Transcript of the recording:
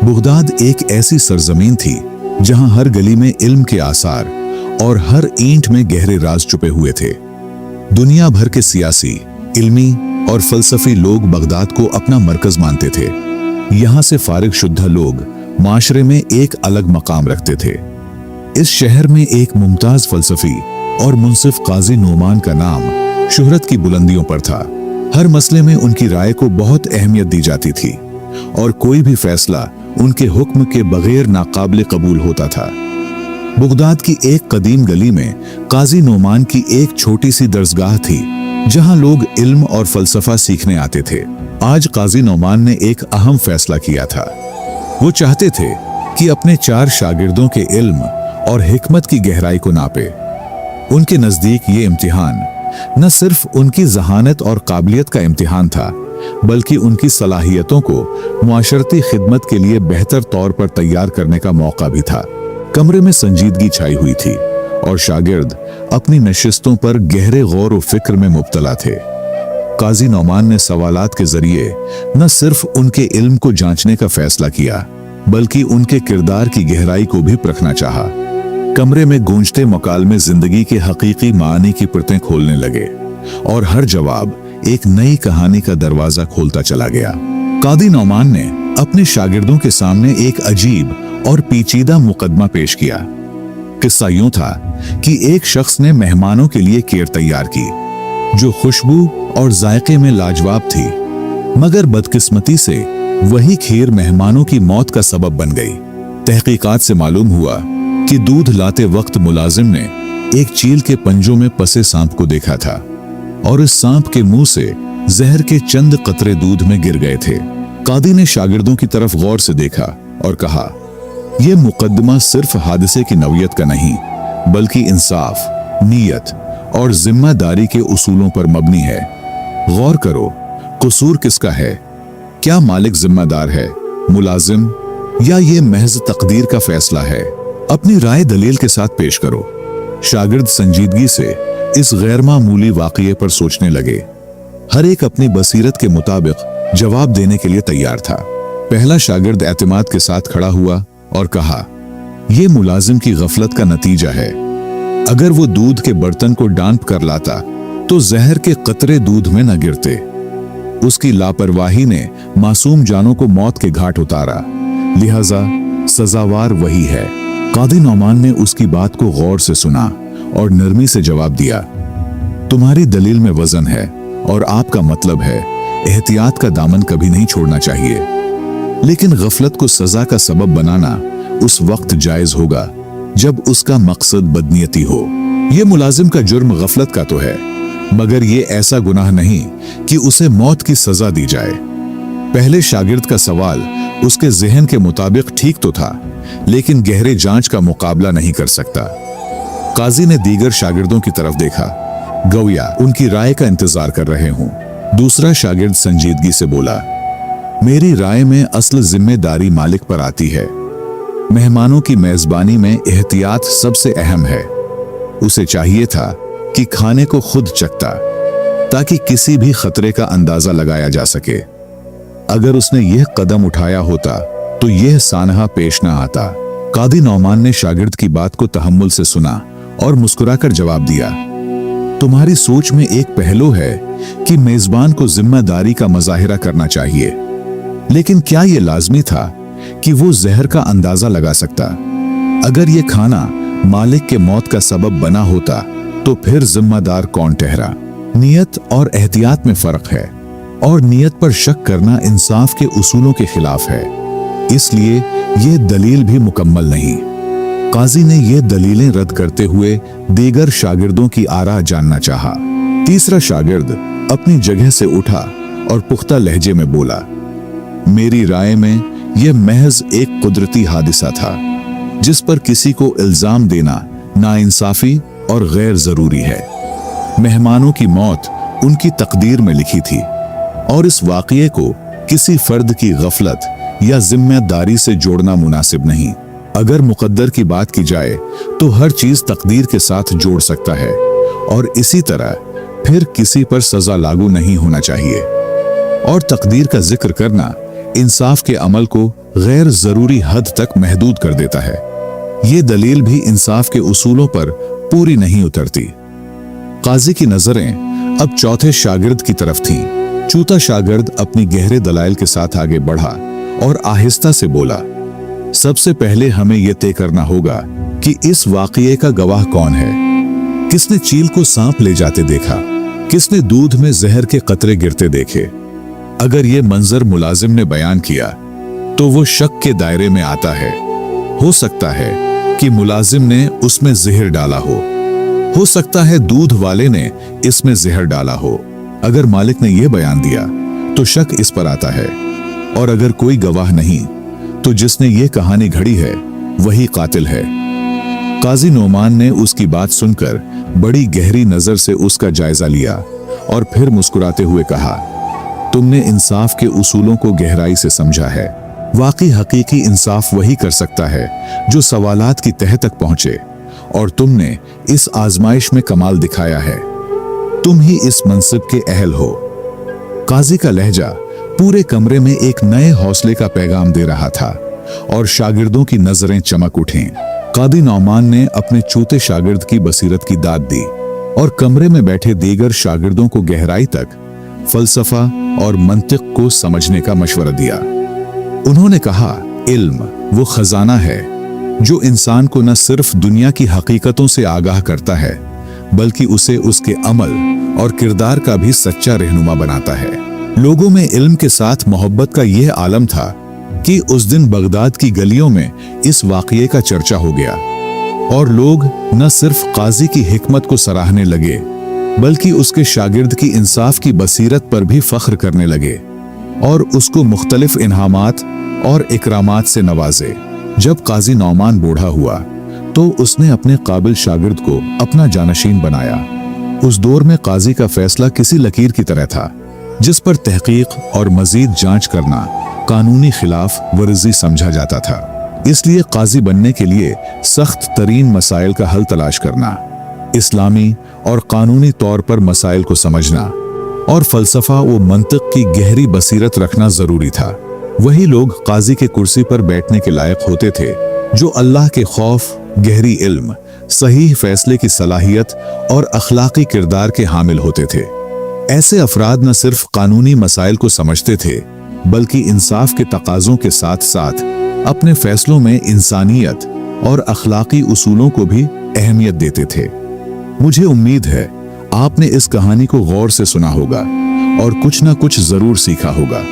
Baghdad एक ऐसी सरजमीन थी जहां हर गली में इल्म के आसार और हर ईंट में गहरे राज छुपे हुए थे। दुनिया भर के सियासी, इल्मी और फलसफी लोग बगदाद को अपना मरकज मानते थे। यहाँ से फारिग शुद्धा लोग माशरे में एक अलग मकाम रखते थे। इस शहर में एक मुमताज फलसफी और मुंसिफ काजी नोमान का नाम शुहरत की बुलंदियों पर था। हर मसले में उनकी राय को बहुत अहमियत दी जाती थी और कोई भी फैसला उनके हुक्म के बगैर नाकाबिल कबूल होता था। बगदाद की एक कदीम गली में काजी नोमान की एक छोटी सी दरसगाह थी जहां लोग इल्म और फलसफा सीखने आते थे। आज काजी नोमान ने एक अहम फैसला किया था। वो चाहते थे कि अपने 4 शागिर्दों के इल्म और हिकमत की गहराई को नापे। उनके नजदीक ये इम्तिहान न सिर्फ उनकी जहानत और काबिलियत का इम्तिहान था, बल्कि उनकी सलाहियतों को मुआशरती खिदमत के लिए बेहतर तौर पर तैयार करने का मौका भी था। कमरे में संजीदगी छाई हुई थी और शागिर्द अपनी नशिस्तों पर गहरे गौर व फिक्र में मुब्तला थे। काजी नौमान ने सवालात के जरिए न सिर्फ उनके इल्म को जांचने का फैसला किया, बल्कि उनके किरदार की गहराई को भी परखना चाहा। कमरे में गूंजते मुकालमे जिंदगी के हकीकी मानी की परतें खोलने लगे और हर जवाब एक नई कहानी का दरवाजा खोलता चला गया। काजी नौमान ने अपने शागिर्दों के सामने एक अजीब और पेचीदा मुकदमा पेश किया। किस्सा यूं था कि एक शख्स ने मेहमानों के लिए खीर तैयार की जो खुशबू और जायके में लाजवाब थी, मगर बदकिस्मती से वही खीर मेहमानों की मौत का सबब बन गई। तहकीकात से मालूम हुआ कि दूध लाते वक्त मुलाजिम ने एक चील के पंजों में फंसे सांप को देखा था और इस सांप के मुंह से जहर के चंद कतरे दूध में गिर गए थे। कादी ने शागिर्दों की तरफ गौर से देखा और कहा, यह मुकदमा सिर्फ हादसे की नौयत का नहीं, बल्कि इंसाफ, नीयत और जिम्मेदारी के उसूलों पर मबनी है। गौर करो, कसूर किसका है? क्या मालिक जिम्मेदार है, मुलाजिम, या ये महज तकदीर का फैसला है? अपनी राय दलील के साथ पेश करो। शागिर्द संजीदगी से इस गैर मामूली वाक़ये पर सोचने लगे। हर एक अपनी बसीरत के मुताबिक जवाब देने के लिए तैयार था। पहला शागिर्द एतमाद के साथ खड़ा हुआ और कहा, यह मुलाजिम की गफलत का नतीजा है। अगर वो दूध के बर्तन को डांप कर लाता तो जहर के कतरे दूध में न गिरते। उसकी लापरवाही ने मासूम जानों को मौत के घाट उतारा, लिहाजा सजावार वही है। कादी नौमान ने उसकी बात को गौर से सुना और नरमी से जवाब दिया, तुम्हारी दलील में वजन है और आपका मतलब है एहतियात का दामन कभी नहीं छोड़ना चाहिए, लेकिन गफलत को सजा का सबब बनाना उस वक्त जायज होगा जब उसका मकसद बदनीयती हो। यह मुलाजिम का जुर्म गफलत का तो है, मगर यह ऐसा गुनाह नहीं कि उसे मौत की सजा दी जाए। पहले शागिर्द का सवाल उसके जहन के मुताबिक ठीक तो था, लेकिन गहरे जांच का मुकाबला नहीं कर सकता। काजी ने दीगर शागिर्दों की तरफ देखा, गोया उनकी राय का इंतजार कर रहे हों। दूसरा शागिर्द संजीदगी से बोला, मेरी राय में असल जिम्मेदारी मालिक पर आती है। मेहमानों की मेजबानी में एहतियात सबसे अहम है। उसे चाहिए था कि खाने को खुद चखता, ताकि किसी भी खतरे का अंदाजा लगाया जा सके। अगर उसने यह कदम उठाया होता तो यह सानहा पेश न आता। कादी नौमान ने शागिर्द की बात को तहम्मुल से सुना और मुस्कुराकर जवाब दिया, तुम्हारी सोच में एक पहलू है कि मेजबान को जिम्मेदारी का मुजाहिरा करना चाहिए, लेकिन क्या यह लाजमी था कि वो जहर का अंदाजा लगा सकता? अगर यह खाना मालिक के मौत का सबब बना होता तो फिर जिम्मेदार कौन ठहरा? नियत और एहतियात में फर्क है, और नियत पर शक करना इंसाफ के उसूलों के खिलाफ है। इसलिए यह दलील भी मुकम्मल नहीं। काजी ने यह दलीलें रद्द करते हुए दीगर शागिर्दों की आरा जानना चाहा। तीसरा शागिर्द अपनी जगह से उठा और पुख्ता लहजे में बोला, मेरी राय में यह महज एक कुदरती हादिसा था जिस पर किसी को इल्जाम देना नाइंसाफी और गैर जरूरी है। मेहमानों की मौत उनकी तकदीर में लिखी थी और इस वाक़ये को किसी फर्द की गफलत या जिम्मेदारी से जोड़ना मुनासिब नहीं। अगर मुकद्दर की बात की जाए तो हर चीज तकदीर के साथ जोड़ सकता है, और इसी तरह फिर किसी पर सजा लागू नहीं होना चाहिए। और तकदीर का जिक्र करना इंसाफ के अमल को गैर जरूरी हद तक महदूद कर देता है। ये दलील भी इंसाफ के उसूलों पर पूरी नहीं उतरती। काजी की नजरें अब चौथे शागिर्द की तरफ थीं। चौथा शागिर्द अपनी गहरे दलाइल के साथ आगे बढ़ा और आहिस्ता से बोला, सबसे पहले हमें यह तय करना होगा कि इस वाक़ये का गवाह कौन है। किसने चील को सांप ले जाते देखा? किसने दूध में जहर के कतरे गिरते देखे? अगर यह मंजर मुलाजिम ने बयान किया तो वो शक के दायरे में आता है। हो सकता है कि मुलाजिम ने उसमें जहर डाला हो सकता है दूध वाले ने इसमें जहर डाला हो। अगर मालिक ने यह बयान दिया तो शक इस पर आता है, और अगर कोई गवाह नहीं तो जिसने ये कहानी घड़ी है वही कातिल है। काजी नोमान ने उसकी बात सुनकर बड़ी गहरी नजर से उसका जायजा लिया और फिर मुस्कुराते हुए कहा, तुमने इंसाफ के उसूलों को गहराई से समझा है। वाकई हकीकी इंसाफ वही कर सकता है जो सवालात की तह तक पहुंचे, और तुमने इस आजमाइश में कमाल दिखाया है। तुम ही इस मनसिब के अहल हो। काजी का लहजा पूरे कमरे में एक नए हौसले का पैगाम दे रहा था और शागिर्दों की नजरें चमक उठीं। कादी नौमान ने अपने चौथे शागिर्द की बसीरत की दाद दी और कमरे में बैठे दीगर शागिर्दों को गहराई तक फलसफा और मंतिक को समझने का मशवरा दिया। उन्होंने कहा, इल्म वो खजाना है जो इंसान को न सिर्फ दुनिया की हकीकतों से आगाह करता है बल्कि उसे उसके अमल और किरदार का भी सच्चा रहनुमा बनाता है। लोगों में इल्म के साथ मोहब्बत का यह आलम था कि उस दिन बगदाद की गलियों में इस वाक़ये का चर्चा हो गया और लोग न सिर्फ काजी की हिकमत को सराहने लगे बल्कि उसके शागिर्द की इंसाफ की बसीरत पर भी फख्र करने लगे और उसको मुख्तलिफ इनामात और इकरामात से नवाजे। जब काजी नौमान बूढ़ा हुआ तो उसने अपने काबिल शागिर्द को अपना जानशीन बनाया। उस दौर में काजी का फैसला किसी लकीर की तरह था जिस पर तहकीक और मजीद जांच करना कानूनी खिलाफ वर्जी समझा जाता था। इसलिए काजी बनने के लिए सख्त तरीन मसाइल का हल तलाश करना, इस्लामी और कानूनी तौर पर मसाइल को समझना और फलसफा व मंतिक की गहरी बसीरत रखना जरूरी था। वही लोग काजी के कुर्सी पर बैठने के लायक होते थे जो अल्लाह के खौफ, गहरी इल्म, सही फैसले की सलाहियत और अखलाकी किरदार के हामिल होते थे। ऐसे अफराद न सिर्फ कानूनी मसाइल को समझते थे बल्कि इंसाफ के तकाज़ों के साथ साथ अपने फैसलों में इंसानियत और अखलाकी उसूलों को भी अहमियत देते थे। मुझे उम्मीद है आपने इस कहानी को गौर से सुना होगा और कुछ न कुछ जरूर सीखा होगा।